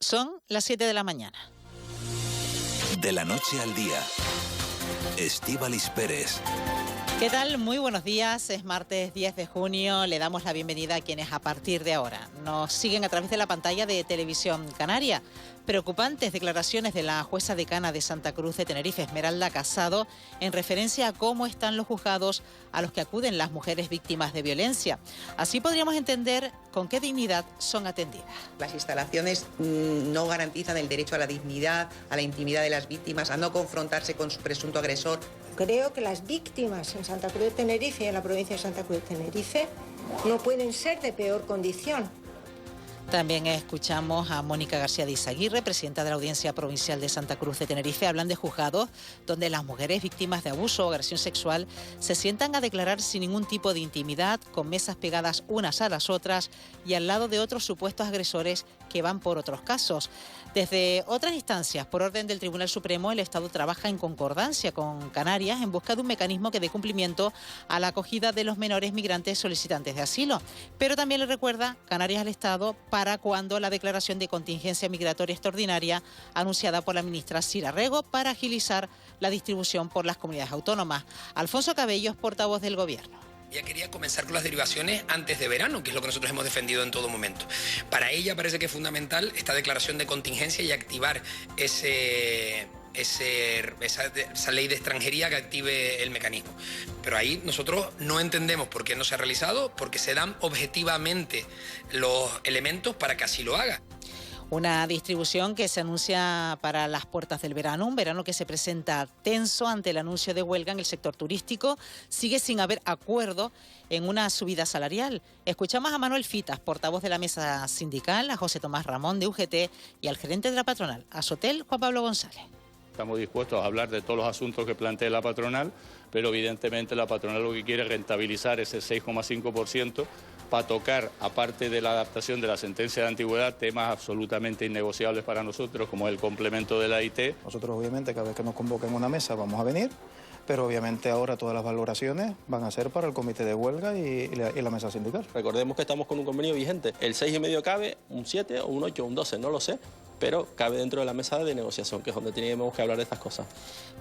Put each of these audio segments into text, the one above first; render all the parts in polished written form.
Son las 7 de la mañana. De la noche al día, Estíbaliz Pérez. ¿Qué tal? Muy buenos días. Es martes 10 de junio. Le damos la bienvenida a quienes a partir de ahora nos siguen a través de la pantalla de Televisión Canaria. Preocupantes declaraciones de la jueza decana de Santa Cruz de Tenerife, Esmeralda Casado, en referencia a cómo están los juzgados a los que acuden las mujeres víctimas de violencia. Así podríamos entender con qué dignidad son atendidas. Las instalaciones no garantizan el derecho a la dignidad, a la intimidad de las víctimas, a no confrontarse con su presunto agresor. Creo que las víctimas en Santa Cruz de Tenerife y en la provincia de Santa Cruz de Tenerife no pueden ser de peor condición. También escuchamos a Mónica García de Izaguirre, presidenta de la Audiencia Provincial de Santa Cruz de Tenerife. Hablan de juzgados donde las mujeres víctimas de abuso o agresión sexual se sientan a declarar sin ningún tipo de intimidad, con mesas pegadas unas a las otras y al lado de otros supuestos agresores que van por otros casos. Desde otras instancias, por orden del Tribunal Supremo, el Estado trabaja en concordancia con Canarias en busca de un mecanismo que dé cumplimiento a la acogida de los menores migrantes solicitantes de asilo. Pero también le recuerda Canarias al Estado para cuando la declaración de contingencia migratoria extraordinaria anunciada por la ministra Sira Rego para agilizar la distribución por las comunidades autónomas. Alfonso Cabello es portavoz del Gobierno. Ella quería comenzar con las derivaciones antes de verano, que es lo que nosotros hemos defendido en todo momento. Para ella parece que es fundamental esta declaración de contingencia y activar esa ley de extranjería que active el mecanismo. Pero ahí nosotros no entendemos por qué no se ha realizado, porque se dan objetivamente los elementos para que así lo haga. Una distribución que se anuncia para las puertas del verano, un verano que se presenta tenso ante el anuncio de huelga en el sector turístico. Sigue sin haber acuerdo en una subida salarial. Escuchamos a Manuel Fitas, portavoz de la mesa sindical, a José Tomás Ramón de UGT y al gerente de la patronal, Asotel, Juan Pablo González. Estamos dispuestos a hablar de todos los asuntos que plantea la patronal, pero evidentemente la patronal lo que quiere es rentabilizar ese 6,5% para tocar, aparte de la adaptación de la sentencia de antigüedad, temas absolutamente innegociables para nosotros, como el complemento de la IT. Nosotros obviamente cada vez que nos convoquen a una mesa vamos a venir, pero obviamente ahora todas las valoraciones van a ser para el comité de huelga y la mesa sindical. Recordemos que estamos con un convenio vigente. El 6,5 cabe, un 7 o un 8 o un 12, no lo sé, pero cabe dentro de la mesa de negociación, que es donde teníamos que hablar de estas cosas.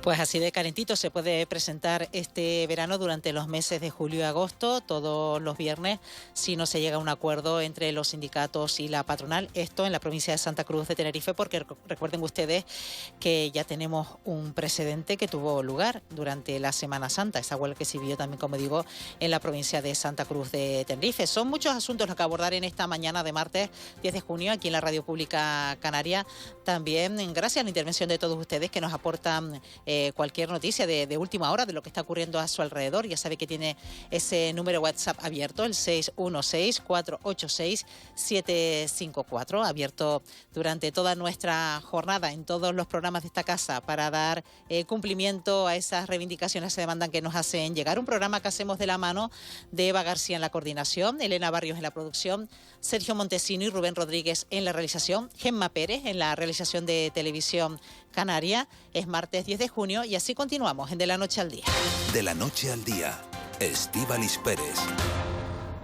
Pues así de calentito se puede presentar este verano durante los meses de julio y agosto, todos los viernes, si no se llega a un acuerdo entre los sindicatos y la patronal. Esto en la provincia de Santa Cruz de Tenerife, porque recuerden ustedes que ya tenemos un precedente que tuvo lugar durante la Semana Santa, esa huelga que se vio también, como digo, en la provincia de Santa Cruz de Tenerife. Son muchos asuntos los que abordar en esta mañana de martes 10 de junio aquí en la Radio Pública Canaria. También gracias a la intervención de todos ustedes que nos aportan cualquier noticia de última hora de lo que está ocurriendo a su alrededor. Ya sabe que tiene ese número WhatsApp abierto, el 616-486-754, abierto durante toda nuestra jornada en todos los programas de esta casa para dar cumplimiento a esas reivindicaciones que se demandan que nos hacen llegar. Un programa que hacemos de la mano de Eva García en la coordinación, Elena Barrios en la producción, Sergio Montesino y Rubén Rodríguez en la realización, Gemma Pérez en la realización de Televisión Canaria. Es martes 10 de junio y así continuamos en De la Noche al Día. De la Noche al Día, Estíbaliz Pérez.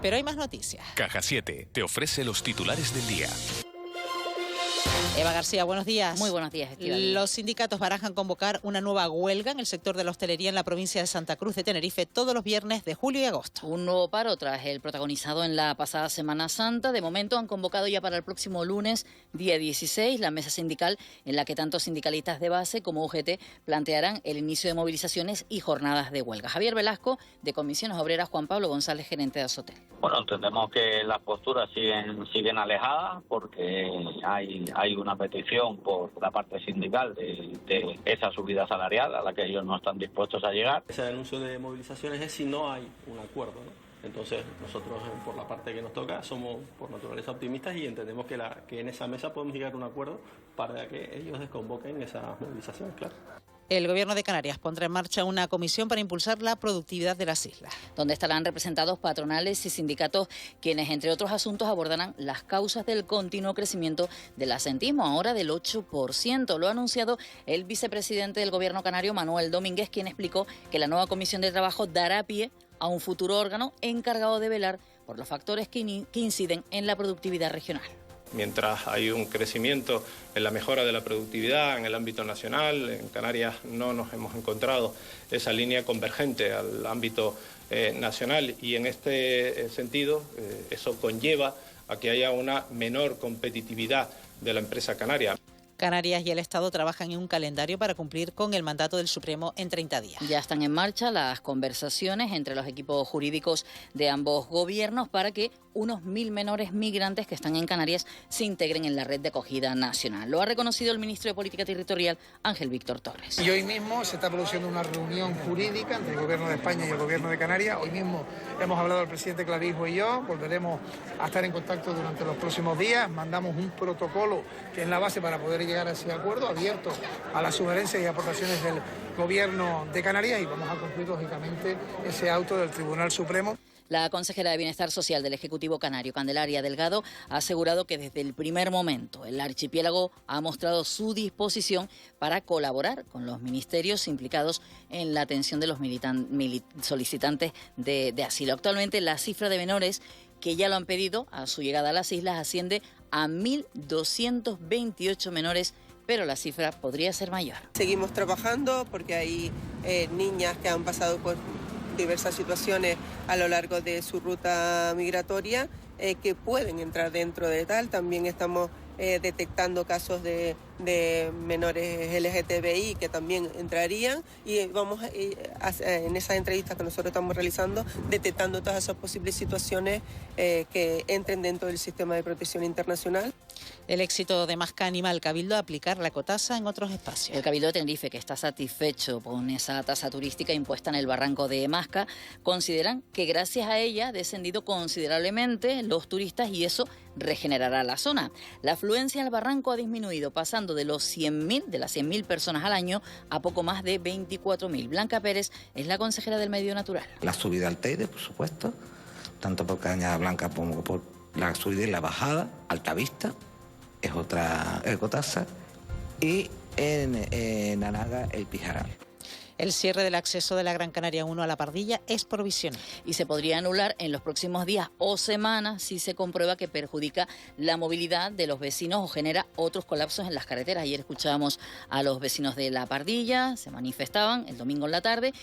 Pero hay más noticias. Caja 7 te ofrece los titulares del día. Eva García, buenos días. Muy buenos días, Estíbaliz. Los sindicatos barajan convocar una nueva huelga en el sector de la hostelería en la provincia de Santa Cruz de Tenerife todos los viernes de julio y agosto. Un nuevo paro tras el protagonizado en la pasada Semana Santa. De momento han convocado ya para el próximo lunes, día 16, la mesa sindical en la que tanto sindicalistas de base como UGT plantearán el inicio de movilizaciones y jornadas de huelga. Javier Velasco, de Comisiones Obreras, Juan Pablo González, gerente de Asotel. Bueno, entendemos que las posturas siguen alejadas porque hay una petición por la parte sindical de esa subida salarial a la que ellos no están dispuestos a llegar. Ese anuncio de movilizaciones es si no hay un acuerdo, ¿no? Entonces nosotros por la parte que nos toca somos por naturaleza optimistas y entendemos que en esa mesa podemos llegar a un acuerdo para que ellos desconvoquen esas movilizaciones, claro. El Gobierno de Canarias pondrá en marcha una comisión para impulsar la productividad de las islas, donde estarán representados patronales y sindicatos, quienes, entre otros asuntos, abordarán las causas del continuo crecimiento del asentismo, ahora del 8%. Lo ha anunciado el vicepresidente del Gobierno canario, Manuel Domínguez, quien explicó que la nueva comisión de trabajo dará pie a un futuro órgano encargado de velar por los factores que inciden en la productividad regional. Mientras hay un crecimiento en la mejora de la productividad en el ámbito nacional, en Canarias no nos hemos encontrado esa línea convergente al ámbito nacional, y en este sentido eso conlleva a que haya una menor competitividad de la empresa canaria. Canarias y el Estado trabajan en un calendario para cumplir con el mandato del Supremo en 30 días. Ya están en marcha las conversaciones entre los equipos jurídicos de ambos gobiernos para que unos 1.000 menores migrantes que están en Canarias se integren en la red de acogida nacional. Lo ha reconocido el ministro de Política Territorial, Ángel Víctor Torres. Y hoy mismo se está produciendo una reunión jurídica entre el Gobierno de España y el Gobierno de Canarias. Hoy mismo hemos hablado el presidente Clavijo y yo, volveremos a estar en contacto durante los próximos días. Mandamos un protocolo que es la base para poder llegar a ese acuerdo, abierto a las sugerencias y aportaciones del Gobierno de Canarias, y vamos a cumplir lógicamente ese auto del Tribunal Supremo. La consejera de Bienestar Social del Ejecutivo Canario, Candelaria Delgado, ha asegurado que desde el primer momento el archipiélago ha mostrado su disposición para colaborar con los ministerios implicados en la atención de los solicitantes de asilo. Actualmente la cifra de menores que ya lo han pedido a su llegada a las islas asciende a 1.228 menores, pero la cifra podría ser mayor. Seguimos trabajando porque hay niñas que han pasado por diversas situaciones a lo largo de su ruta migratoria que pueden entrar dentro de tal. También estamos detectando casos de menores LGTBI que también entrarían, y vamos en esas entrevistas que nosotros estamos realizando detectando todas esas posibles situaciones que entren dentro del sistema de protección internacional. El éxito de Masca anima al Cabildo a aplicar la ecotasa en otros espacios. El Cabildo de Tenerife, que está satisfecho con esa tasa turística impuesta en el barranco de Masca, consideran que gracias a ella ha descendido considerablemente los turistas y eso regenerará la zona. La afluencia al barranco ha disminuido, pasando de las 100.000 personas al año a poco más de 24.000. Blanca Pérez es la consejera del Medio Natural. La subida al Teide, por supuesto, tanto por Cañada Blanca como por la subida y la bajada, Altavista, es otra ecotasa, y en Anaga el Pijaral. El cierre del acceso de la Gran Canaria 1 a la Pardilla es provisional. Y se podría anular en los próximos días o semanas si se comprueba que perjudica la movilidad de los vecinos o genera otros colapsos en las carreteras. Ayer escuchábamos a los vecinos de la Pardilla, se manifestaban el domingo en la tarde,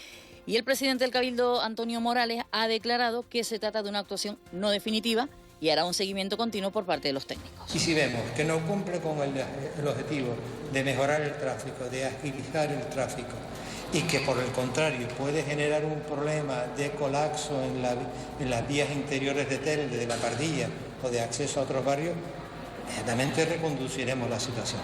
y el presidente del Cabildo, Antonio Morales, ha declarado que se trata de una actuación no definitiva y hará un seguimiento continuo por parte de los técnicos. Y si vemos que no cumple con el objetivo de mejorar el tráfico, de agilizar el tráfico, y que por el contrario puede generar un problema de colapso en las vías interiores de Telde, de la Pardilla o de acceso a otros barrios, inmediatamente reconduciremos la situación.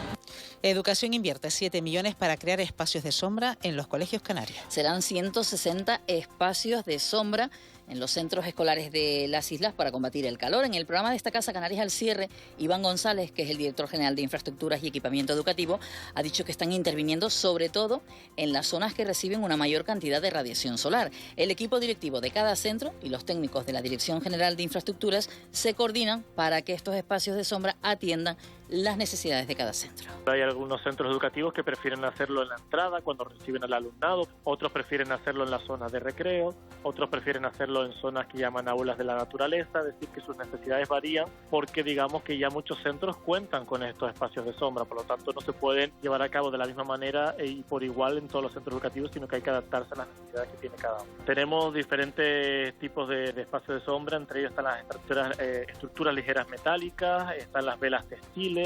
Educación invierte 7 millones para crear espacios de sombra en los colegios canarios. Serán 160 espacios de sombra en los centros escolares de las islas para combatir el calor. En el programa de esta Casa Canarias al cierre, Iván González, que es el director general de Infraestructuras y Equipamiento Educativo, ha dicho que están interviniendo sobre todo en las zonas que reciben una mayor cantidad de radiación solar. El equipo directivo de cada centro y los técnicos de la Dirección General de Infraestructuras se coordinan para que estos espacios de sombra atiendan las necesidades de cada centro. Hay algunos centros educativos que prefieren hacerlo en la entrada cuando reciben al alumnado, otros prefieren hacerlo en las zonas de recreo, otros prefieren hacerlo en zonas que llaman aulas de la naturaleza, es decir, que sus necesidades varían porque digamos que ya muchos centros cuentan con estos espacios de sombra, por lo tanto no se pueden llevar a cabo de la misma manera y por igual en todos los centros educativos, sino que hay que adaptarse a las necesidades que tiene cada uno. Tenemos diferentes tipos de espacios de sombra, entre ellos están las estructuras ligeras metálicas, están las velas textiles.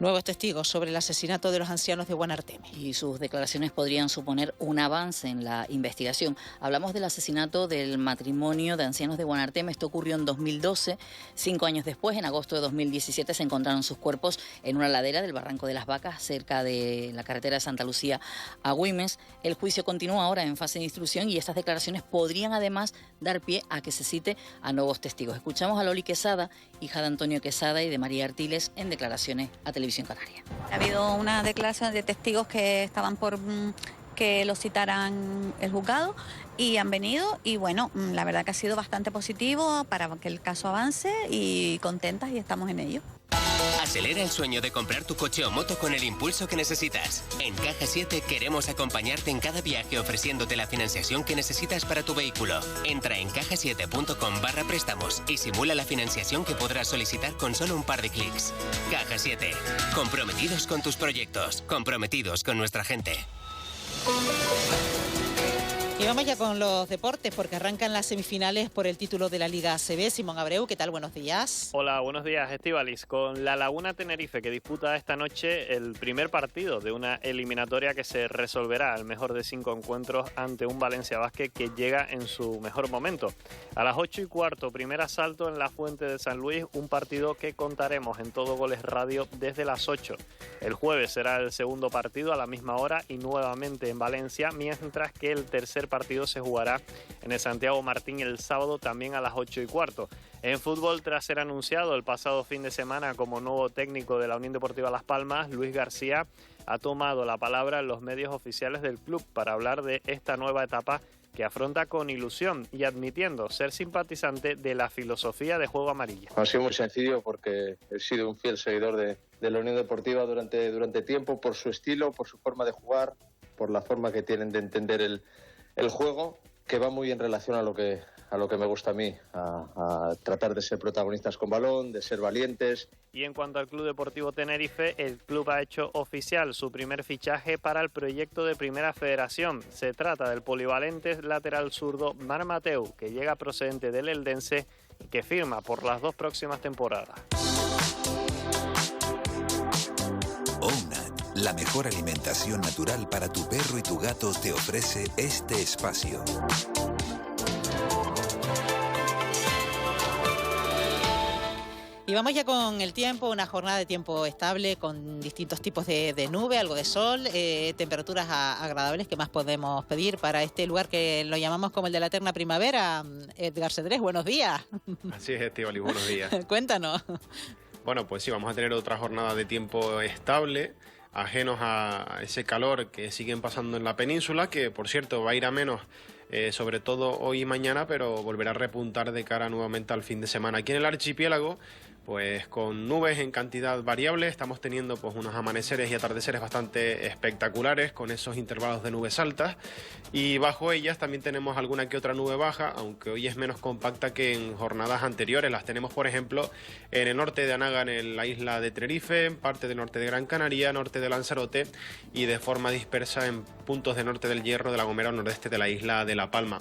Nuevos testigos sobre el asesinato de los ancianos de Guanarteme. Y sus declaraciones podrían suponer un avance en la investigación. Hablamos del asesinato del matrimonio de ancianos de Guanarteme. Esto ocurrió en 2012. 5 años después, en agosto de 2017, se encontraron sus cuerpos en una ladera del Barranco de las Vacas, cerca de la carretera de Santa Lucía a Güemes. El juicio continúa ahora en fase de instrucción y estas declaraciones podrían además dar pie a que se cite a nuevos testigos. Escuchamos a Loli Quesada, hija de Antonio Quesada y de María Artiles, en declaraciones a Televisión Canaria. Ha habido una declaración de testigos que estaban por que los citaran el juzgado y han venido y bueno, la verdad que ha sido bastante positivo para que el caso avance y contentas y estamos en ello. Acelera el sueño de comprar tu coche o moto con el impulso que necesitas. En Caja 7 queremos acompañarte en cada viaje ofreciéndote la financiación que necesitas para tu vehículo. Entra en cajasiete.com/préstamos y simula la financiación que podrás solicitar con solo un par de clics. Caja 7. Comprometidos con tus proyectos. Comprometidos con nuestra gente. Y vamos ya con los deportes, porque arrancan las semifinales por el título de la Liga ACB. Simón Abreu, ¿qué tal? Buenos días. Hola, buenos días, Estíbaliz. Con la Laguna Tenerife, que disputa esta noche el primer partido de una eliminatoria que se resolverá al mejor de 5 encuentros ante un Valencia Basket que llega en su mejor momento. A las 8:15, primer asalto en la Fuente de San Luis, un partido que contaremos en Todo Goles Radio desde las 8. El jueves será el segundo partido a la misma hora y nuevamente en Valencia, mientras que el tercer partido se jugará en el Santiago Martín el sábado también a las 8:15. En fútbol, tras ser anunciado el pasado fin de semana como nuevo técnico de la Unión Deportiva Las Palmas, Luis García ha tomado la palabra en los medios oficiales del club para hablar de esta nueva etapa que afronta con ilusión y admitiendo ser simpatizante de la filosofía de juego amarilla. Ha sido muy sencillo porque he sido un fiel seguidor de la Unión Deportiva durante tiempo, por su estilo, por su forma de jugar, por la forma que tienen de entender el juego, que va muy en relación a lo que me gusta a mí, a tratar de ser protagonistas con balón, de ser valientes. Y en cuanto al Club Deportivo Tenerife, el club ha hecho oficial su primer fichaje para el proyecto de Primera Federación. Se trata del polivalente lateral zurdo Marc Mateu, que llega procedente del Eldense y que firma por las 2 próximas temporadas. OUNAT, la mejor alimentación natural para tu perro y tu gato, te ofrece este espacio. Y vamos ya con el tiempo, una jornada de tiempo estable con distintos tipos de nube, algo de sol, temperaturas agradables. ¿Qué más podemos pedir para este lugar que lo llamamos como el de la eterna primavera? Edgar Cedrés, buenos días. Así es, Estíbaliz, buenos días. Cuéntanos. Bueno, pues sí, vamos a tener otra jornada de tiempo estable, ajenos a ese calor que siguen pasando en la península, que por cierto va a ir a menos, sobre todo hoy y mañana, pero volverá a repuntar de cara nuevamente al fin de semana. Aquí en el archipiélago, pues con nubes en cantidad variable, estamos teniendo pues unos amaneceres y atardeceres bastante espectaculares con esos intervalos de nubes altas, y bajo ellas también tenemos alguna que otra nube baja, aunque hoy es menos compacta que en jornadas anteriores. Las tenemos, por ejemplo, en el norte de Anaga, en la isla de Tenerife, en parte del norte de Gran Canaria, norte de Lanzarote y de forma dispersa en puntos de norte del Hierro, de La Gomera o nordeste de la isla de La Palma.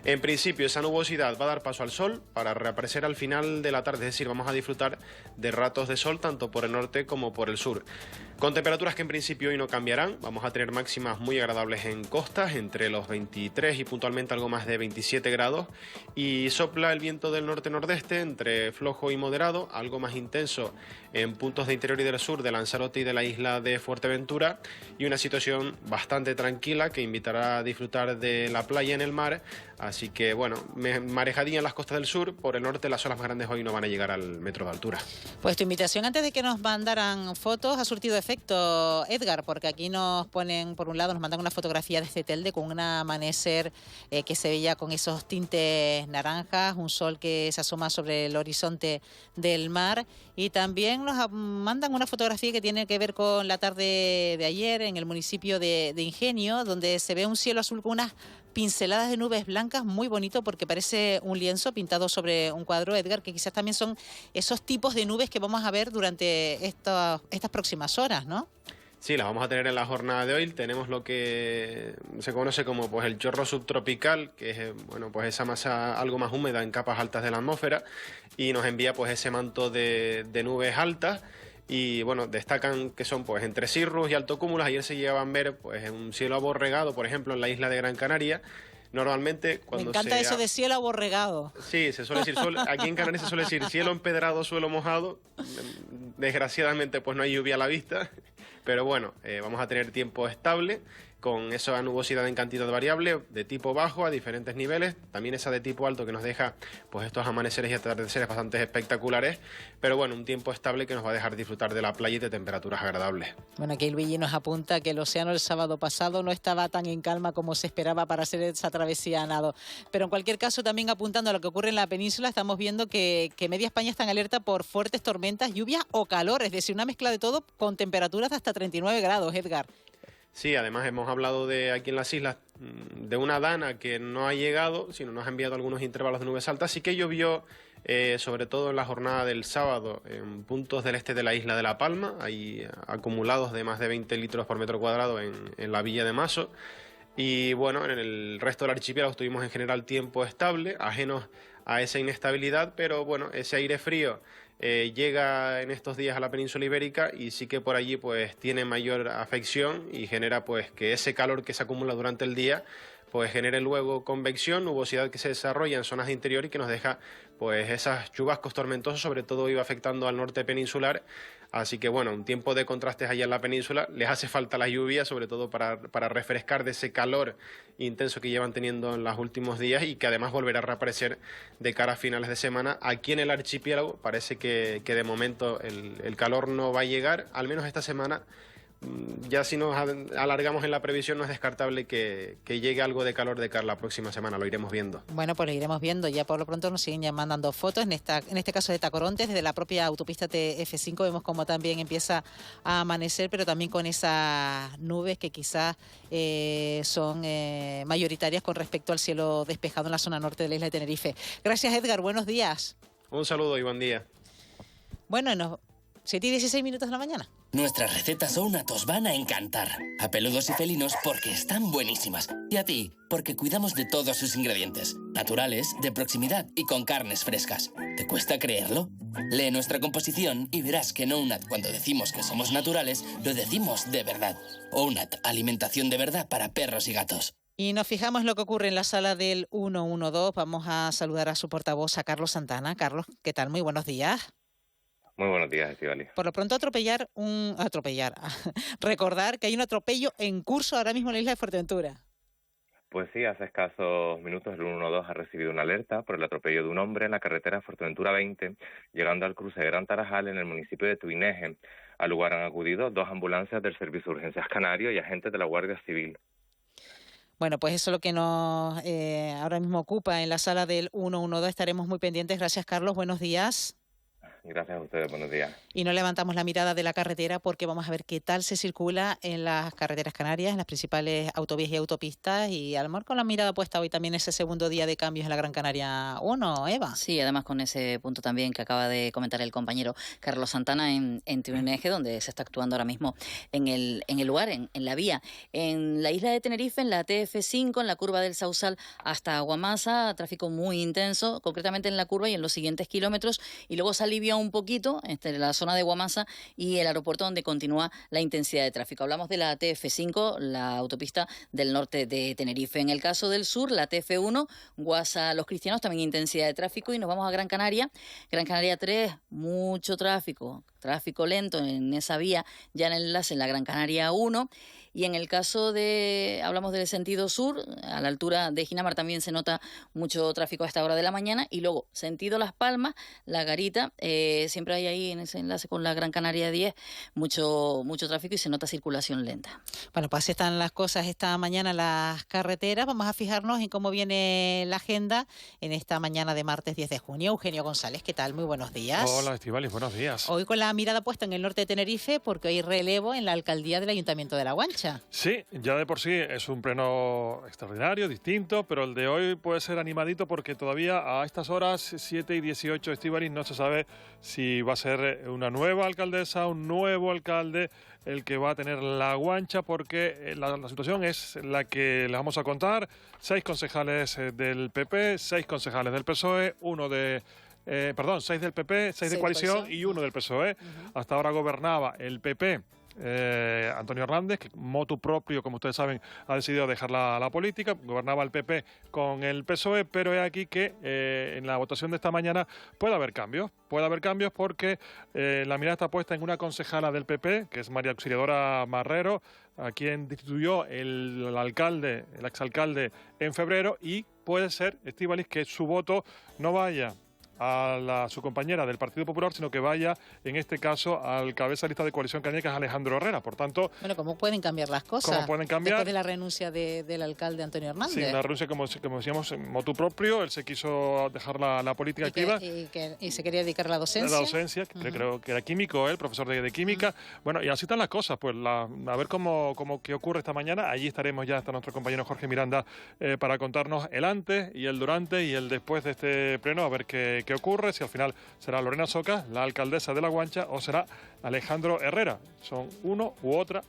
En principio, esa nubosidad va a dar paso al sol para reaparecer al final de la tarde, es decir, vamos a disfrutar de ratos de sol tanto por el norte como por el sur, con temperaturas que en principio hoy no cambiarán. Vamos a tener máximas muy agradables en costas, entre los 23 y puntualmente algo más de 27 grados, y sopla el viento del norte-nordeste entre flojo y moderado, algo más intenso en puntos de interior y del sur de Lanzarote y de la isla de Fuerteventura, y una situación bastante tranquila que invitará a disfrutar de la playa en el mar. Así que bueno, marejadilla en las costas del sur. Por el norte las olas más grandes hoy no van a llegar al metro de altura. Pues tu invitación antes de que nos mandaran fotos ha surtido efecto, Edgar, porque aquí nos ponen, por un lado nos mandan una fotografía de este Telde con un amanecer que se veía con esos tintes naranjas, un sol que se asoma sobre el horizonte del mar, y también nos mandan una fotografía que tiene que ver con la tarde de ayer en el municipio de Ingenio, donde se ve un cielo azul con unas pinceladas de nubes blancas, muy bonito porque parece un lienzo pintado sobre un cuadro, Edgar, que quizás también son esos tipos de nubes que vamos a ver durante estas próximas horas, ¿no? Sí, las vamos a tener en la jornada de hoy. Tenemos lo que se conoce como pues el chorro subtropical, que es bueno, pues esa masa algo más húmeda en capas altas de la atmósfera, y nos envía pues ese manto de nubes altas. Y bueno, destacan que son pues entre cirrus y altocúmulos. Ayer se llegaban a ver pues un cielo aborregado, por ejemplo, en la isla de Gran Canaria. Normalmente cuando me encanta eso de cielo aborregado. Sí, se suele decir, aquí en Canarias se suele decir cielo empedrado, suelo mojado. Desgraciadamente pues no hay lluvia a la vista, pero bueno, vamos a tener tiempo estable. con esa nubosidad en cantidad variable, de tipo bajo a diferentes niveles, también esa de tipo alto que nos deja pues estos amaneceres y atardeceres bastante espectaculares, pero bueno, un tiempo estable que nos va a dejar disfrutar de la playa y de temperaturas agradables. Bueno, aquí el Luigi nos apunta que el océano el sábado pasado no estaba tan en calma como se esperaba para hacer esa travesía a nado, pero en cualquier caso también apuntando a lo que ocurre en la península, estamos viendo que media España está en alerta por fuertes tormentas, lluvia o calor, es decir, una mezcla de todo con temperaturas de hasta 39 grados, Edgar. Sí, además hemos hablado de aquí en las islas de una dana que no ha llegado, sino nos ha enviado algunos intervalos de nubes altas. Sí que llovió, sobre todo en la jornada del sábado, en puntos del este de la isla de La Palma. Hay acumulados de más de 20 litros por metro cuadrado en la villa de Maso. Y bueno, en el resto del archipiélago tuvimos en general tiempo estable, ajenos a esa inestabilidad, pero bueno, ese aire frío llega en estos días a la península ibérica y sí que por allí pues tiene mayor afección y genera pues que ese calor que se acumula durante el día pues genere luego convección, nubosidad que se desarrolla en zonas de interior y que nos deja pues esas chubascos tormentosos, sobre todo iba afectando al norte peninsular. Así que bueno, un tiempo de contrastes allá en la península, les hace falta la lluvia, sobre todo para refrescar de ese calor intenso que llevan teniendo en los últimos días y que además volverá a reaparecer de cara a finales de semana. Aquí en el archipiélago parece que de momento el calor no va a llegar, al menos esta semana. Ya si nos alargamos en la previsión no es descartable que llegue algo de calor de cara a la próxima semana, lo iremos viendo. Bueno, pues lo iremos viendo, ya por lo pronto nos siguen mandando fotos, en este caso de Tacorontes, desde la propia autopista TF5 vemos como también empieza a amanecer, pero también con esas nubes que quizás son mayoritarias con respecto al cielo despejado en la zona norte de la isla de Tenerife. Gracias, Edgar, buenos días. Un saludo y buen día. Bueno, 7 y 16 minutos de la mañana. Nuestras recetas Ounat os van a encantar. A peludos y felinos porque están buenísimas. Y a ti, porque cuidamos de todos sus ingredientes. Naturales, de proximidad y con carnes frescas. ¿Te cuesta creerlo? Lee nuestra composición y verás que en Ounat, cuando decimos que somos naturales, lo decimos de verdad. Ounat, alimentación de verdad para perros y gatos. Y nos fijamos en lo que ocurre en la sala del 112. Vamos a saludar a su portavoz, a Carlos Santana. Carlos, ¿qué tal? Muy buenos días. Muy buenos días, Estivali. Por lo pronto recordar que hay un atropello en curso ahora mismo en la isla de Fuerteventura. Pues sí, hace escasos minutos el 112 ha recibido una alerta por el atropello de un hombre en la carretera Fuerteventura 20, llegando al cruce de Gran Tarajal en el municipio de Tuineje. Al lugar han acudido 2 ambulancias del Servicio de Urgencias Canario y agentes de la Guardia Civil. Bueno, pues eso es lo que nos ahora mismo ocupa en la sala del 112. Estaremos muy pendientes. Gracias, Carlos. Buenos días. Gracias a ustedes, buenos días. Y no levantamos la mirada de la carretera porque vamos a ver qué tal se circula en las carreteras canarias, en las principales autovías y autopistas, y a lo mejor con la mirada puesta hoy también ese segundo día de cambios en la Gran Canaria 1, Eva. Sí, además con ese punto también que acaba de comentar el compañero Carlos Santana en Tuineje, donde se está actuando ahora mismo en el lugar, en la vía. En la isla de Tenerife, en la TF5, en la curva del Sausal hasta Guamasa, tráfico muy intenso, concretamente en la curva y en los siguientes kilómetros, y luego se alivia un poquito entre la zona de Guamasa y el aeropuerto, donde continúa la intensidad de tráfico. Hablamos de la TF5, la autopista del norte de Tenerife. En el caso del sur, la TF1, Guasa Los Cristianos, también intensidad de tráfico, y nos vamos a Gran Canaria. Gran Canaria 3, mucho tráfico lento en esa vía, ya en el enlace en la Gran Canaria 1. Y en el caso hablamos del sentido sur, a la altura de Ginamar también se nota mucho tráfico a esta hora de la mañana. Y luego, sentido Las Palmas, La Garita, siempre hay ahí en ese enlace con la Gran Canaria 10 mucho tráfico y se nota circulación lenta. Bueno, pues así están las cosas esta mañana en las carreteras. Vamos a fijarnos en cómo viene la agenda en esta mañana de martes 10 de junio. Eugenio González, ¿qué tal? Muy buenos días. Hola, Estíbaliz, buenos días. Hoy con la mirada puesta en el norte de Tenerife porque hay relevo en la alcaldía del Ayuntamiento de La Guancha. Sí, ya de por sí es un pleno extraordinario, distinto, pero el de hoy puede ser animadito porque todavía a estas horas, 7 y 18, Estíbaliz, no se sabe si va a ser una nueva alcaldesa, un nuevo alcalde el que va a tener La Guancha, porque la situación es la que les vamos a contar. 6 concejales del PP, 6 concejales del PSOE, 6 del PP, 6 de coalición y 1 del PSOE. Hasta ahora gobernaba el PP Antonio Hernández, que motu propio, como ustedes saben, ha decidido dejar la política. Gobernaba el PP con el PSOE, pero es aquí que en la votación de esta mañana puede haber cambios. Puede haber cambios porque la mirada está puesta en una concejala del PP, que es María Auxiliadora Marrero, a quien destituyó el exalcalde en febrero, y puede ser, Estíbaliz, que su voto no vaya a su compañera del Partido Popular, sino que vaya, en este caso, al cabeza de lista de Coalición Canaria, que es Alejandro Herrera. Por tanto... Bueno, ¿cómo pueden cambiar las cosas? ¿Cómo pueden cambiar? Después de la renuncia del alcalde Antonio Hernández. Sí, la renuncia, como decíamos, en motu propio. Él se quiso dejar la política activa. Y se quería dedicar a la docencia. La docencia, creo que era químico, él, profesor de química. Bueno, y así están las cosas. Pues a ver qué ocurre esta mañana. Allí estaremos ya, está nuestro compañero Jorge Miranda, para contarnos el antes y el durante y el después de este pleno, a ver qué ocurre, si al final será Lorena Soca, la alcaldesa de La Guancha, o será Alejandro Herrera. Son uno u otra.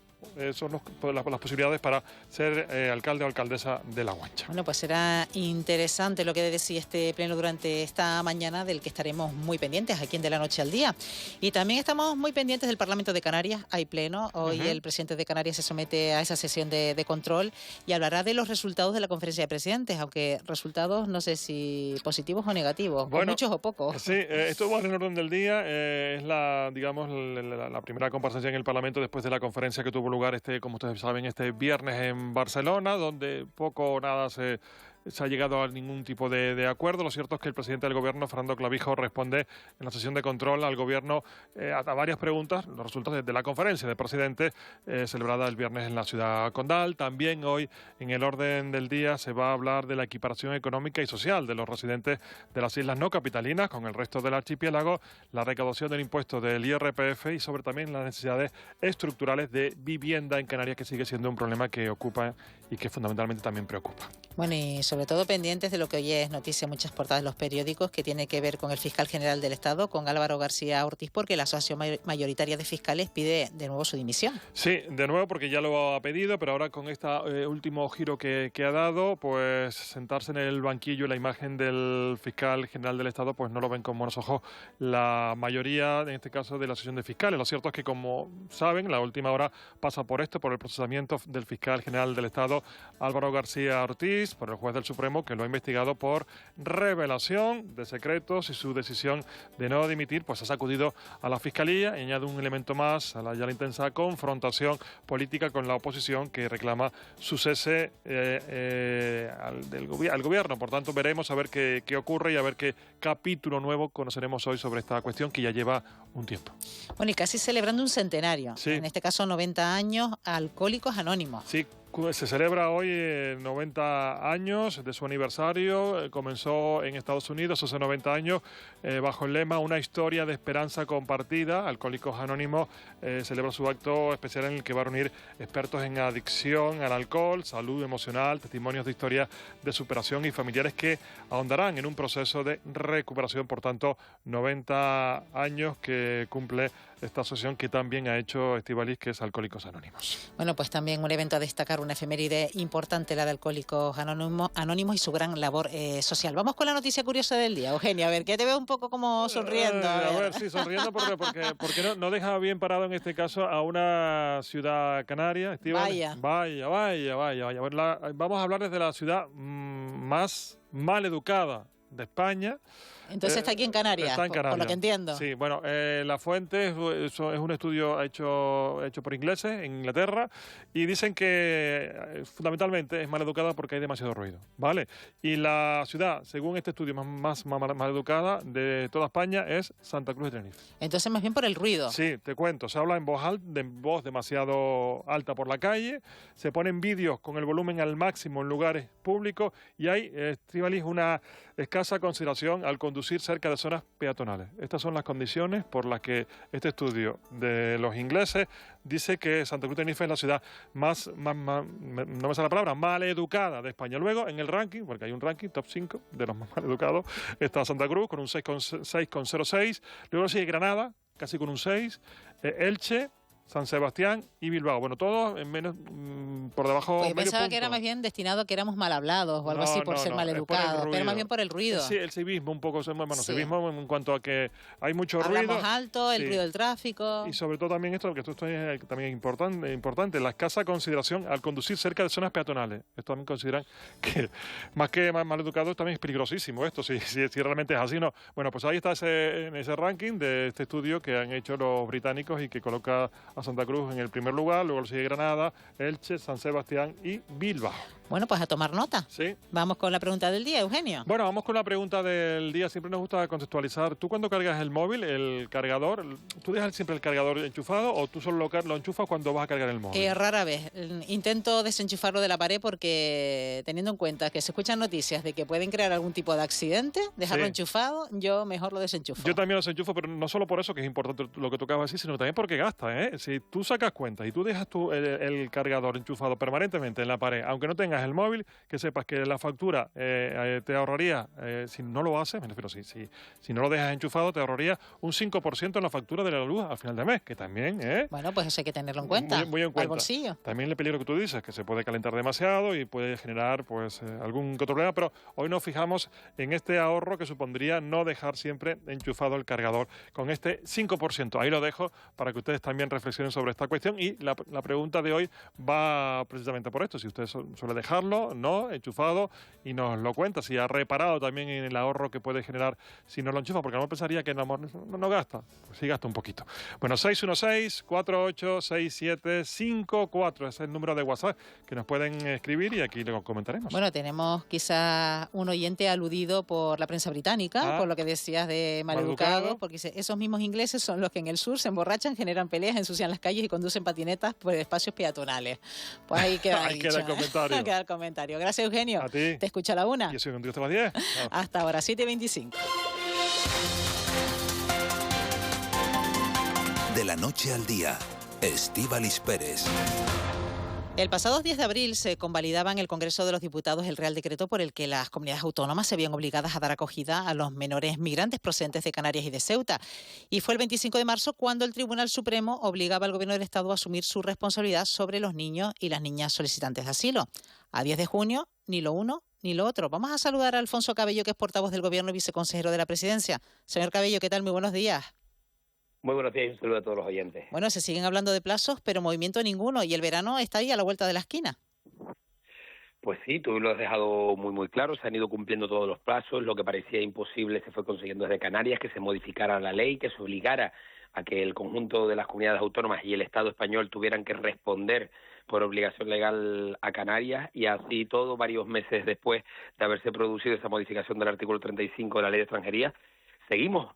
Son las posibilidades para ser alcalde o alcaldesa de La Guancha. Bueno, pues será interesante lo que decía este pleno durante esta mañana, del que estaremos muy pendientes aquí en De la Noche al Día. Y también estamos muy pendientes del Parlamento de Canarias. Hay pleno. Hoy el presidente de Canarias se somete a esa sesión de control y hablará de los resultados de la conferencia de presidentes, aunque resultados no sé si positivos o negativos, bueno, o muchos o pocos. Sí, esto va en orden del día. Es la primera comparecencia en el Parlamento después de la conferencia que tuvo lugar, como ustedes saben, este viernes en Barcelona, donde poco o nada se ha llegado a ningún tipo de acuerdo. Lo cierto es que el presidente del Gobierno, Fernando Clavijo, responde en la sesión de control al Gobierno a varias preguntas, los resultados de la conferencia del presidente celebrada el viernes en la ciudad condal. También hoy, en el orden del día, se va a hablar de la equiparación económica y social de los residentes de las islas no capitalinas con el resto del archipiélago, la recaudación del impuesto del IRPF y sobre también las necesidades estructurales de vivienda en Canarias, que sigue siendo un problema que ocupa y que fundamentalmente también preocupa. Bueno, y sobre todo pendientes de lo que hoy es noticia en muchas portadas de los periódicos, que tiene que ver con el fiscal general del Estado, con Álvaro García Ortiz, porque la Asociación Mayoritaria de Fiscales pide de nuevo su dimisión. Sí, de nuevo, porque ya lo ha pedido, pero ahora con este último giro que ha dado, pues sentarse en el banquillo, la imagen del fiscal general del Estado, pues no lo ven con buenos ojos la mayoría, en este caso, de la Asociación de Fiscales. Lo cierto es que, como saben, la última hora pasa por el procesamiento del fiscal general del Estado, Álvaro García Ortiz, por el juez del Supremo, que lo ha investigado por revelación de secretos, y su decisión de no dimitir pues ha sacudido a la Fiscalía y añade un elemento más a la ya intensa confrontación política con la oposición, que reclama su cese al gobierno. Por tanto, veremos a ver qué ocurre y a ver qué capítulo nuevo conoceremos hoy sobre esta cuestión, que ya lleva un tiempo. Bueno, y casi celebrando un centenario, sí. En este caso 90 años, Alcohólicos Anónimos. Sí. Se celebra hoy 90 años de su aniversario. Comenzó en Estados Unidos hace 90 años bajo el lema Una historia de esperanza compartida. Alcohólicos Anónimos celebra su acto especial en el que va a reunir expertos en adicción al alcohol, salud emocional, testimonios de historia de superación y familiares que ahondarán en un proceso de recuperación. Por tanto, 90 años que cumple esta asociación, que también ha hecho Estíbaliz, que es Alcohólicos Anónimos. Bueno, pues también un evento a destacar, una efeméride importante, la de Alcohólicos Anónimos y su gran labor social. Vamos con la noticia curiosa del día, Eugenia. A ver, que te veo un poco como sonriendo. A ver, sí, sonriendo porque no deja bien parado en este caso a una ciudad canaria. Vaya. Bueno, vamos a hablar desde la ciudad más mal educada de España. Entonces está aquí en Canarias, está en Canarias, por lo que entiendo. Sí, bueno, la fuente es un estudio hecho por ingleses en Inglaterra, y dicen que fundamentalmente es mal educada porque hay demasiado ruido, ¿vale? Y la ciudad, según este estudio, más mal educada de toda España es Santa Cruz de Tenerife. Entonces más bien por el ruido. Sí, te cuento, se habla en voz demasiado alta por la calle, se ponen vídeos con el volumen al máximo en lugares públicos, y hay, Estíbaliz, una escasa consideración al conducir cerca de zonas peatonales. Estas son las condiciones por las que este estudio de los ingleses dice que Santa Cruz de Tenerife es la ciudad más no me sale la palabra, mal educada de España. Luego, en el ranking, porque hay un ranking, top 5 de los más mal educados, está Santa Cruz con un 6,06. Luego sigue Granada, casi con un 6. Elche, San Sebastián y Bilbao. Bueno, todos en menos por debajo. Pues medio pensaba punto. que era más bien destinado a que éramos mal hablados o algo así por ser mal educados, pero más bien por el ruido. Sí, el civismo un poco, bueno, Sí. civismo en cuanto a que hay mucho Hablamos ruido. alto, el Sí. ruido del tráfico. Y sobre todo también esto, que esto es también importante, la escasa consideración al conducir cerca de zonas peatonales. Esto también consideran que más que mal educados también es peligrosísimo esto, si realmente es así, ¿no? Bueno, pues ahí está en ese ranking de este estudio que han hecho los británicos y que coloca a Santa Cruz en el primer lugar, luego lo sigue Granada, Elche, San Sebastián y Bilbao. Bueno, pues a tomar nota. Sí. Vamos con la pregunta del día, Eugenio. Bueno, vamos con la pregunta del día. Siempre nos gusta contextualizar. ¿Tú cuando cargas el móvil, el cargador, tú dejas siempre el cargador enchufado o tú solo lo enchufas cuando vas a cargar el móvil? Rara vez. Intento desenchufarlo de la pared porque, teniendo en cuenta que se escuchan noticias de que pueden crear algún tipo de accidente, dejarlo Sí. enchufado, yo mejor lo desenchufo. Yo también los enchufo, pero no solo por eso, que es importante lo que tú acabas de decir, sino también porque gasta, ¿eh? Si tú sacas cuenta y tú dejas el cargador enchufado permanentemente en la pared, aunque no tengas el móvil, que sepas que la factura te ahorraría, si no lo haces, me refiero, si no lo dejas enchufado, te ahorraría un 5% en la factura de la luz al final de mes, que también, Bueno, pues eso hay que tenerlo en cuenta. Muy en Al cuenta. bolsillo. También el peligro que tú dices, que se puede calentar demasiado y puede generar pues algún que otro problema, pero hoy nos fijamos en este ahorro que supondría no dejar siempre enchufado el cargador con este 5%. Ahí lo dejo para que ustedes también reflexionen sobre esta cuestión y la pregunta de hoy va precisamente por esto. Si usted suele dejarlo, no, enchufado, y nos lo cuenta. Si ha reparado también en el ahorro que puede generar si no lo enchufa, porque no pensaría que no gasta. Pues sí gasta un poquito. Bueno, 616-486754 es el número de WhatsApp que nos pueden escribir y aquí lo comentaremos. Bueno, tenemos quizás un oyente aludido por la prensa británica, por lo que decías de maleducado, porque dice, esos mismos ingleses son los que en el sur se emborrachan, generan peleas, ensucian las calles y conducen patinetas por espacios peatonales. Pues ahí queda Ahí dicho, queda el comentario. Ahí queda el comentario. Gracias, Eugenio. A ti. Te escucha a la 1. Yo soy contigo hasta las 10. Hasta ahora, 7:25. De la noche al día, Estíbaliz Pérez. El pasado 10 de abril se convalidaba en el Congreso de los Diputados el Real Decreto por el que las comunidades autónomas se veían obligadas a dar acogida a los menores migrantes procedentes de Canarias y de Ceuta. Y fue el 25 de marzo cuando el Tribunal Supremo obligaba al Gobierno del Estado a asumir su responsabilidad sobre los niños y las niñas solicitantes de asilo. A 10 de junio, ni lo uno ni lo otro. Vamos a saludar a Alfonso Cabello, que es portavoz del Gobierno y viceconsejero de la Presidencia. Señor Cabello, ¿qué tal? Muy buenos días. Muy buenos días y un saludo a todos los oyentes. Bueno, se siguen hablando de plazos, pero movimiento ninguno, y el verano está ahí a la vuelta de la esquina. Pues sí, tú lo has dejado muy claro, se han ido cumpliendo todos los plazos, lo que parecía imposible se fue consiguiendo desde Canarias, que se modificara la ley, que se obligara a que el conjunto de las comunidades autónomas y el Estado español tuvieran que responder por obligación legal a Canarias, y así todo, varios meses después de haberse producido esa modificación del artículo 35 de la Ley de Extranjería, seguimos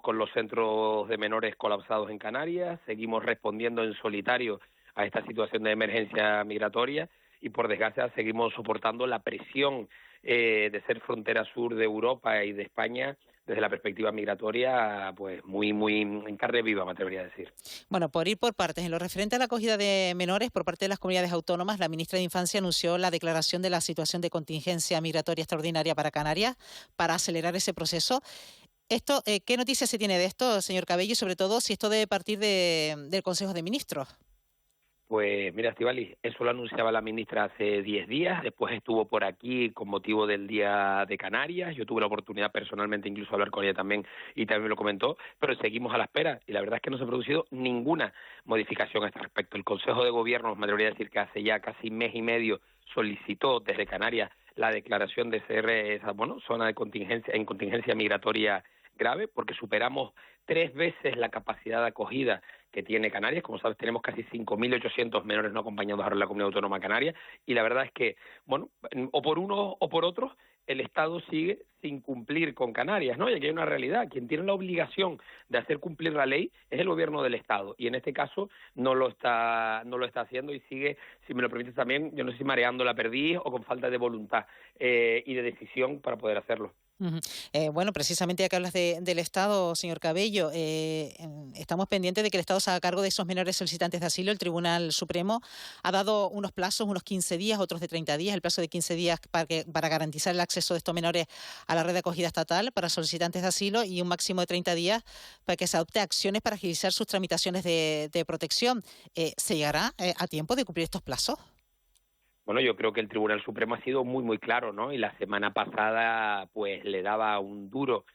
con los centros de menores colapsados en Canarias, seguimos respondiendo en solitario a esta situación de emergencia migratoria y, por desgracia, seguimos soportando la presión de ser frontera sur de Europa y de España desde la perspectiva migratoria, pues muy en carne viva, me atrevería a decir. Bueno, por ir por partes, en lo referente a la acogida de menores por parte de las comunidades autónomas, la ministra de Infancia anunció la declaración de la situación de contingencia migratoria extraordinaria para Canarias para acelerar ese proceso. Esto, ¿qué noticias se tiene de esto, señor Cabello? Y sobre todo, si esto debe partir del Consejo de Ministros. Pues mira, Estíbaliz, eso lo anunciaba la ministra hace 10 días, después estuvo por aquí con motivo del Día de Canarias, yo tuve la oportunidad personalmente incluso de hablar con ella también y también me lo comentó, pero seguimos a la espera y la verdad es que no se ha producido ninguna modificación a este respecto. El Consejo de Gobierno, me atrevería a decir que hace ya casi mes y medio, solicitó desde Canarias la declaración de ser esa zona de contingencia migratoria grave, porque superamos 3 veces la capacidad de acogida que tiene Canarias. Como sabes, tenemos casi 5.800 menores no acompañados ahora en la Comunidad Autónoma Canaria, y la verdad es que, o por uno o por otro, el Estado sigue sin cumplir con Canarias, ¿no? Y aquí hay una realidad: quien tiene la obligación de hacer cumplir la ley es el Gobierno del Estado, y en este caso no lo está haciendo y sigue, si me lo permites también, yo no sé si mareando la perdiz o con falta de voluntad y de decisión para poder hacerlo. Bueno, precisamente ya que hablas del Estado, señor Cabello, estamos pendientes de que el Estado se haga cargo de esos menores solicitantes de asilo. El Tribunal Supremo ha dado unos plazos, unos 15 días, otros de 30 días, el plazo de 15 días para garantizar el acceso de estos menores a la red de acogida estatal para solicitantes de asilo y un máximo de 30 días para que se adopte acciones para agilizar sus tramitaciones de protección. ¿Se llegará a tiempo de cumplir estos plazos? Bueno, yo creo que el Tribunal Supremo ha sido muy claro, ¿no? Y la semana pasada, pues, le daba un duro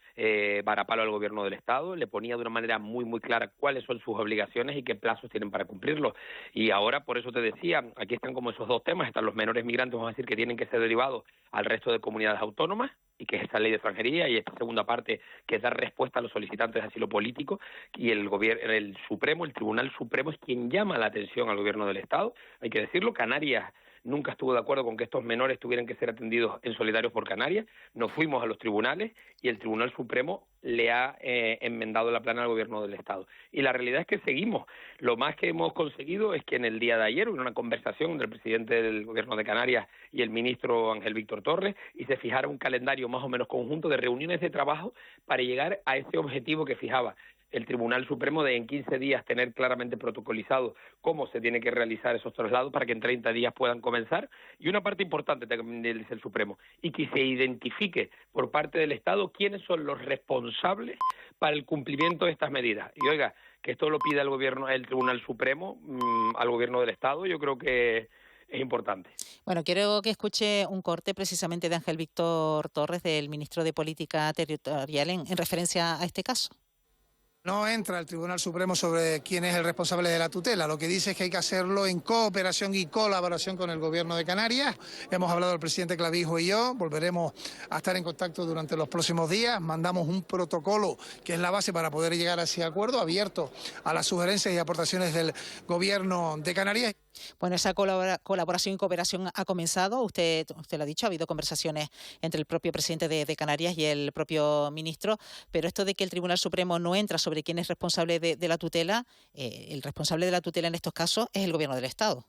varapalo al Gobierno del Estado, le ponía de una manera muy clara cuáles son sus obligaciones y qué plazos tienen para cumplirlos. Y ahora, por eso te decía, aquí están como esos dos temas, están los menores migrantes, vamos a decir, que tienen que ser derivados al resto de comunidades autónomas, y que es esta ley de extranjería, y esta segunda parte que es dar respuesta a los solicitantes de asilo político, y el Tribunal Supremo es quien llama la atención al Gobierno del Estado. Hay que decirlo, Canarias nunca estuvo de acuerdo con que estos menores tuvieran que ser atendidos en Solidarios por Canarias. Nos fuimos a los tribunales y el Tribunal Supremo le ha enmendado la plana al Gobierno del Estado. Y la realidad es que seguimos. Lo más que hemos conseguido es que en el día de ayer hubo una conversación entre el presidente del Gobierno de Canarias y el ministro Ángel Víctor Torres, y se fijara un calendario más o menos conjunto de reuniones de trabajo para llegar a ese objetivo que fijaba el Tribunal Supremo de en 15 días tener claramente protocolizado cómo se tiene que realizar esos traslados para que en 30 días puedan comenzar. Y una parte importante también del Supremo, y que se identifique por parte del Estado quiénes son los responsables para el cumplimiento de estas medidas. Y oiga, que esto lo pida el Tribunal Supremo al Gobierno del Estado, yo creo que es importante. Bueno, quiero que escuche un corte precisamente de Ángel Víctor Torres, del ministro de Política Territorial, en referencia a este caso. No entra el Tribunal Supremo sobre quién es el responsable de la tutela. Lo que dice es que hay que hacerlo en cooperación y colaboración con el Gobierno de Canarias. Hemos hablado el presidente Clavijo y yo, volveremos a estar en contacto durante los próximos días. Mandamos un protocolo que es la base para poder llegar a ese acuerdo, abierto a las sugerencias y aportaciones del Gobierno de Canarias. Bueno, esa colaboración y cooperación ha comenzado. Usted lo ha dicho, ha habido conversaciones entre el propio presidente de Canarias y el propio ministro, pero esto de que el Tribunal Supremo no entra sobre quién es responsable de la tutela, el responsable de la tutela en estos casos es el Gobierno del Estado.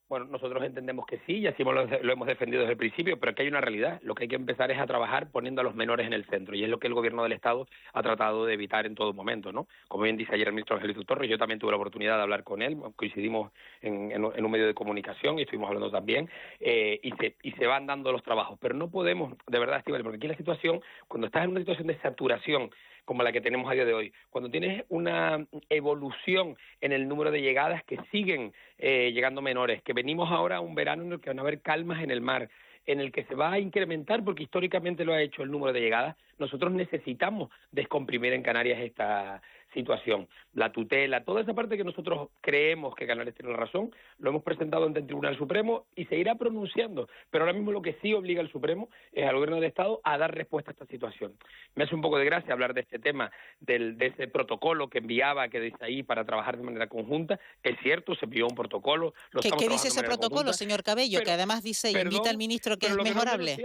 Bueno, nosotros entendemos que sí, y así lo hemos defendido desde el principio, pero aquí hay una realidad. Lo que hay que empezar es a trabajar poniendo a los menores en el centro, y es lo que el Gobierno del Estado ha tratado de evitar en todo momento, ¿no? Como bien dice ayer el ministro Ángel Víctor Torres, yo también tuve la oportunidad de hablar con él, coincidimos en un medio de comunicación y estuvimos hablando también, y se van dando los trabajos. Pero no podemos, de verdad, Estíbaliz, porque aquí la situación, cuando estás en una situación de saturación como la que tenemos a día de hoy, cuando tienes una evolución en el número de llegadas que siguen llegando menores, que venimos ahora a un verano en el que van a haber calmas en el mar, en el que se va a incrementar, porque históricamente lo ha hecho el número de llegadas, nosotros necesitamos descomprimir en Canarias esta situación. La tutela, toda esa parte que nosotros creemos que Canarias tiene la razón, lo hemos presentado ante el Tribunal Supremo y se irá pronunciando. Pero ahora mismo lo que sí obliga al Supremo es al Gobierno del Estado a dar respuesta a esta situación. Me hace un poco de gracia hablar de este tema, de ese protocolo que enviaba, que dice ahí, para trabajar de manera conjunta. Es cierto, se envió un protocolo. ¿Qué dice ese protocolo, señor Cabello? Que además dice, invita al ministro, que es mejorable.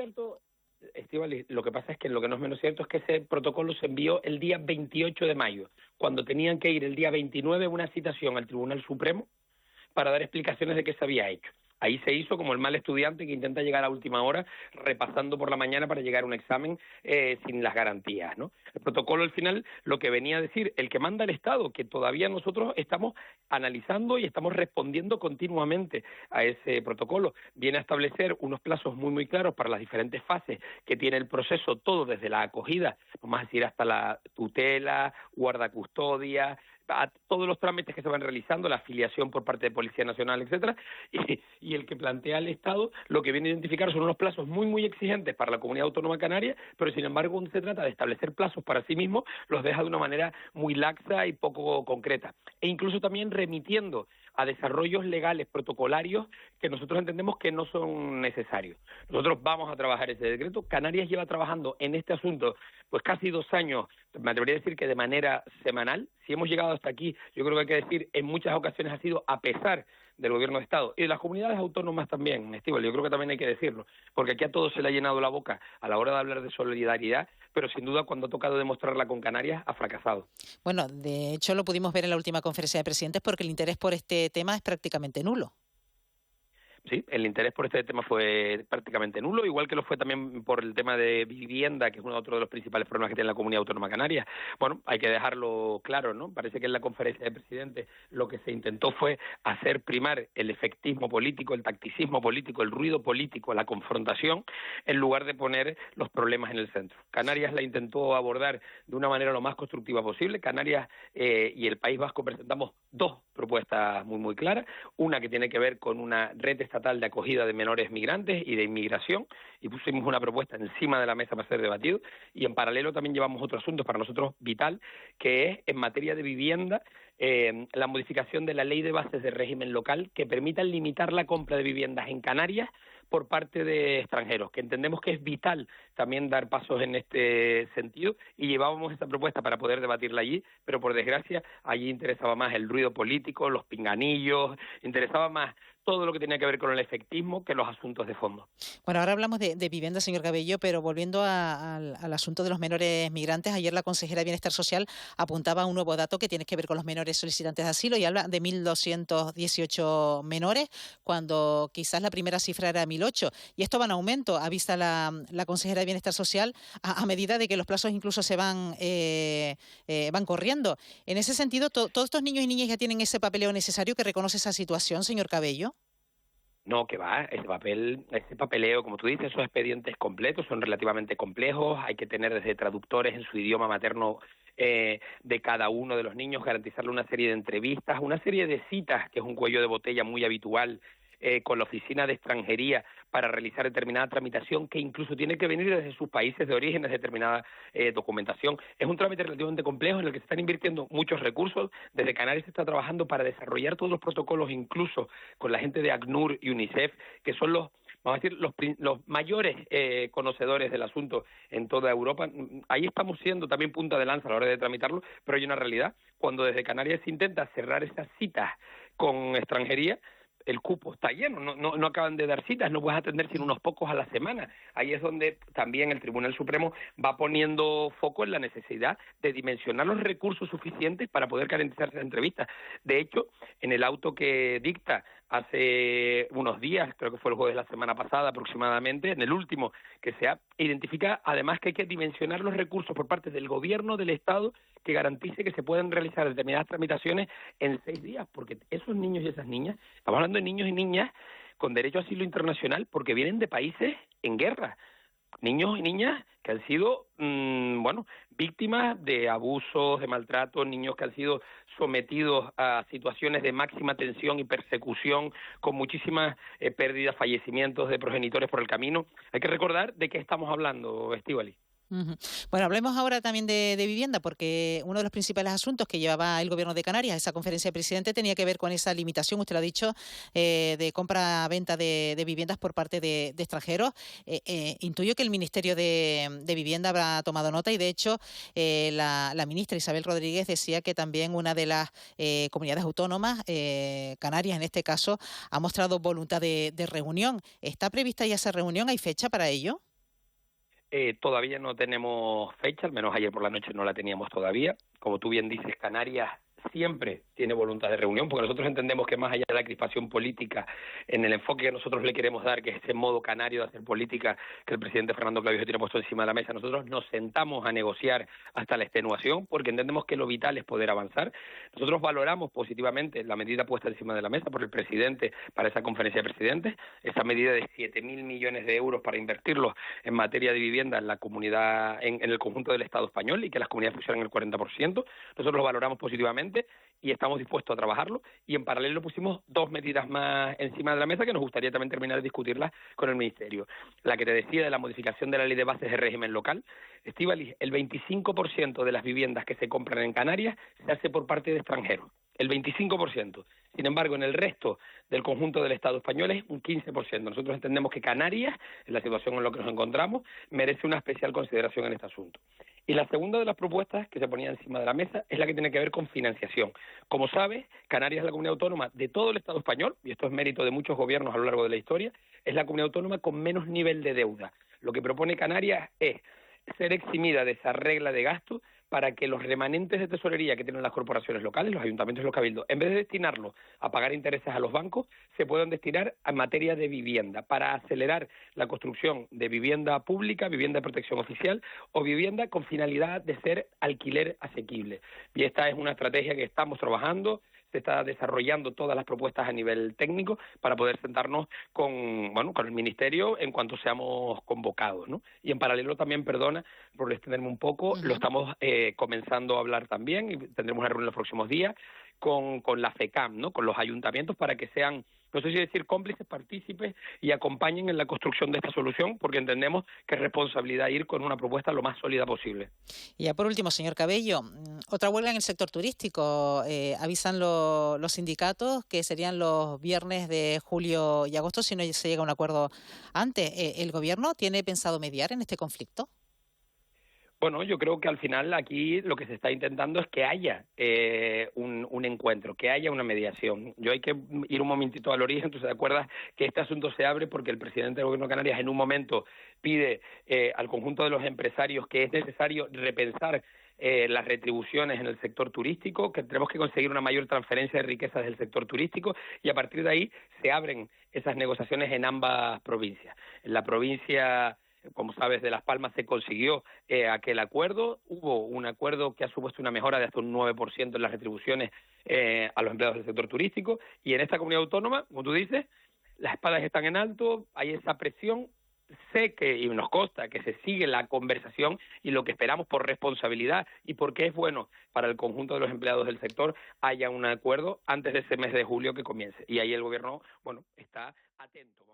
Estíbaliz, lo que pasa es que lo que no es menos cierto es que ese protocolo se envió el día 28 de mayo, cuando tenían que ir el día 29 una citación al Tribunal Supremo para dar explicaciones de qué se había hecho. Ahí se hizo como el mal estudiante que intenta llegar a última hora, repasando por la mañana para llegar a un examen sin las garantías, ¿no? El protocolo, al final, lo que venía a decir, el que manda el Estado, que todavía nosotros estamos analizando y estamos respondiendo continuamente a ese protocolo, viene a establecer unos plazos muy claros para las diferentes fases que tiene el proceso, todo desde la acogida, vamos a decir, hasta la tutela, guardacustodia, a todos los trámites que se van realizando, la afiliación por parte de Policía Nacional, etcétera, y el que plantea el Estado lo que viene a identificar son unos plazos muy exigentes para la Comunidad Autónoma Canaria, pero sin embargo cuando se trata de establecer plazos para sí mismo, los deja de una manera muy laxa y poco concreta, e incluso también remitiendo a desarrollos legales protocolarios que nosotros entendemos que no son necesarios. Nosotros vamos a trabajar ese decreto. Canarias lleva trabajando en este asunto pues casi 2 años, me atrevería a decir que de manera semanal. Si hemos llegado hasta aquí, yo creo que hay que decir, en muchas ocasiones ha sido a pesar del Gobierno de Estado y de las comunidades autónomas también, Estíbaliz, yo creo que también hay que decirlo, porque aquí a todos se le ha llenado la boca a la hora de hablar de solidaridad, pero sin duda cuando ha tocado demostrarla con Canarias ha fracasado. Bueno, de hecho lo pudimos ver en la última conferencia de presidentes, porque el interés por este tema es prácticamente nulo. sí, el interés por este tema fue prácticamente nulo, igual que lo fue también por el tema de vivienda, que es otro de los principales problemas que tiene la Comunidad Autónoma Canaria. Bueno, hay que dejarlo claro, ¿no? Parece que en la conferencia de presidentes lo que se intentó fue hacer primar el efectismo político, el tacticismo político, el ruido político, la confrontación, en lugar de poner los problemas en el centro. Canarias la intentó abordar de una manera lo más constructiva posible. Canarias y el País Vasco presentamos dos propuestas muy, muy claras. Una que tiene que ver con una red estatal de acogida de menores migrantes y de inmigración, y pusimos una propuesta encima de la mesa para ser debatido, y en paralelo también llevamos otro asunto para nosotros vital, que es en materia de vivienda, la modificación de la ley de bases de régimen local que permitan limitar la compra de viviendas en Canarias por parte de extranjeros, que entendemos que es vital también dar pasos en este sentido, y llevábamos esta propuesta para poder debatirla allí, pero por desgracia allí interesaba más el ruido político, los pinganillos, interesaba más todo lo que tenía que ver con el efectismo que los asuntos de fondo. Bueno, ahora hablamos de vivienda, señor Cabello, pero volviendo al asunto de los menores migrantes, ayer la consejera de Bienestar Social apuntaba a un nuevo dato que tiene que ver con los menores solicitantes de asilo y habla de 1.218 menores, cuando quizás la primera cifra era 1.008. Y esto va en aumento, avisa la consejera de Bienestar Social, a medida de que los plazos incluso se van corriendo. En ese sentido, ¿todos estos niños y niñas ya tienen ese papeleo necesario que reconoce esa situación, señor Cabello? No, que va, ese papeleo, como tú dices, esos expedientes completos son relativamente complejos, hay que tener desde traductores en su idioma materno de cada uno de los niños, garantizarle una serie de entrevistas, una serie de citas, que es un cuello de botella muy habitual, con la oficina de extranjería para realizar determinada tramitación que incluso tiene que venir desde sus países de origen, determinada documentación. Es un trámite relativamente complejo en el que se están invirtiendo muchos recursos. Desde Canarias se está trabajando para desarrollar todos los protocolos, incluso con la gente de ACNUR y UNICEF, que son los mayores conocedores del asunto en toda Europa. Ahí estamos siendo también punta de lanza a la hora de tramitarlo, pero hay una realidad. Cuando desde Canarias se intenta cerrar esas citas con extranjería, el cupo está lleno, no acaban de dar citas, no puedes atender sino unos pocos a la semana. Ahí es donde también el Tribunal Supremo va poniendo foco en la necesidad de dimensionar los recursos suficientes para poder garantizar esas entrevistas. De hecho, en el auto que dicta hace unos días, creo que fue el jueves de la semana pasada aproximadamente, en el último que se identifica además que hay que dimensionar los recursos por parte del Gobierno del Estado que garantice que se puedan realizar determinadas tramitaciones en 6 días, porque esos niños y esas niñas, estamos hablando de niños y niñas con derecho a asilo internacional porque vienen de países en guerra, niños y niñas que han sido, víctimas de abusos, de maltratos, niños que han sido sometidos a situaciones de máxima tensión y persecución, con muchísimas pérdidas, fallecimientos de progenitores por el camino. Hay que recordar de qué estamos hablando, Estíbaliz. Bueno, hablemos ahora también de vivienda, porque uno de los principales asuntos que llevaba el Gobierno de Canarias, esa conferencia de presidente, tenía que ver con esa limitación, usted lo ha dicho, de compra-venta de viviendas por parte de extranjeros. Intuyo que el Ministerio de Vivienda habrá tomado nota y, de hecho, la ministra Isabel Rodríguez decía que también una de las comunidades autónomas, Canarias en este caso, ha mostrado voluntad de reunión. ¿Está prevista ya esa reunión? ¿Hay fecha para ello? Todavía no tenemos fecha, al menos ayer por la noche no la teníamos todavía. Como tú bien dices, Canarias siempre tiene voluntad de reunión, porque nosotros entendemos que más allá de la crispación política, en el enfoque que nosotros le queremos dar, que es ese modo canario de hacer política que el presidente Fernando Clavijo tiene puesto encima de la mesa, nosotros nos sentamos a negociar hasta la extenuación, porque entendemos que lo vital es poder avanzar. Nosotros valoramos positivamente la medida puesta encima de la mesa por el presidente para esa conferencia de presidentes, esa medida de 7.000 millones de euros para invertirlos en materia de vivienda en la comunidad, en el conjunto del Estado español, y que las comunidades funcionen el 40%. Nosotros lo valoramos positivamente y estamos dispuestos a trabajarlo, y en paralelo pusimos 2 medidas más encima de la mesa que nos gustaría también terminar de discutirlas con el Ministerio. La que te decía de la modificación de la ley de bases de régimen local. Estíbaliz, el 25% de las viviendas que se compran en Canarias se hace por parte de extranjeros, el 25%. Sin embargo, en el resto del conjunto del Estado español es un 15%. Nosotros entendemos que Canarias, en la situación en la que nos encontramos, merece una especial consideración en este asunto. Y la segunda de las propuestas que se ponía encima de la mesa es la que tiene que ver con financiación. Como sabes, Canarias es la comunidad autónoma de todo el Estado español, y esto es mérito de muchos gobiernos a lo largo de la historia, es la comunidad autónoma con menos nivel de deuda. Lo que propone Canarias es ser eximida de esa regla de gasto para que los remanentes de tesorería que tienen las corporaciones locales, los ayuntamientos y los cabildos, en vez de destinarlos a pagar intereses a los bancos, se puedan destinar a materia de vivienda, para acelerar la construcción de vivienda pública, vivienda de protección oficial o vivienda con finalidad de ser alquiler asequible. Y esta es una estrategia que estamos trabajando. Se está desarrollando todas las propuestas a nivel técnico para poder sentarnos con el Ministerio en cuanto seamos convocados, ¿no? Y en paralelo también, perdona por extenderme un poco, lo estamos comenzando a hablar también y tendremos una reunión en los próximos días con la FECAM, ¿no? Con los ayuntamientos para que sean, no sé si decir cómplices, partícipes y acompañen en la construcción de esta solución, porque entendemos que es responsabilidad ir con una propuesta lo más sólida posible. Y ya por último, señor Cabello, otra huelga en el sector turístico. Avisan los sindicatos que serían los viernes de julio y agosto si no se llega a un acuerdo antes. ¿El gobierno tiene pensado mediar en este conflicto? Bueno, yo creo que al final aquí lo que se está intentando es que haya un encuentro, que haya una mediación. Yo hay que ir un momentito al origen. ¿Tú te acuerdas que este asunto se abre porque el presidente del Gobierno de Canarias en un momento pide al conjunto de los empresarios que es necesario repensar las retribuciones en el sector turístico, que tenemos que conseguir una mayor transferencia de riquezas del sector turístico, y a partir de ahí se abren esas negociaciones en ambas provincias. En la provincia, como sabes, de Las Palmas se consiguió aquel acuerdo. Hubo un acuerdo que ha supuesto una mejora de hasta un 9% en las retribuciones a los empleados del sector turístico, y en esta comunidad autónoma, como tú dices, las espadas están en alto, hay esa presión. Sé que, y nos consta, que se sigue la conversación y lo que esperamos por responsabilidad y porque es bueno para el conjunto de los empleados del sector haya un acuerdo antes de ese mes de julio que comience. Y ahí el gobierno, está atento.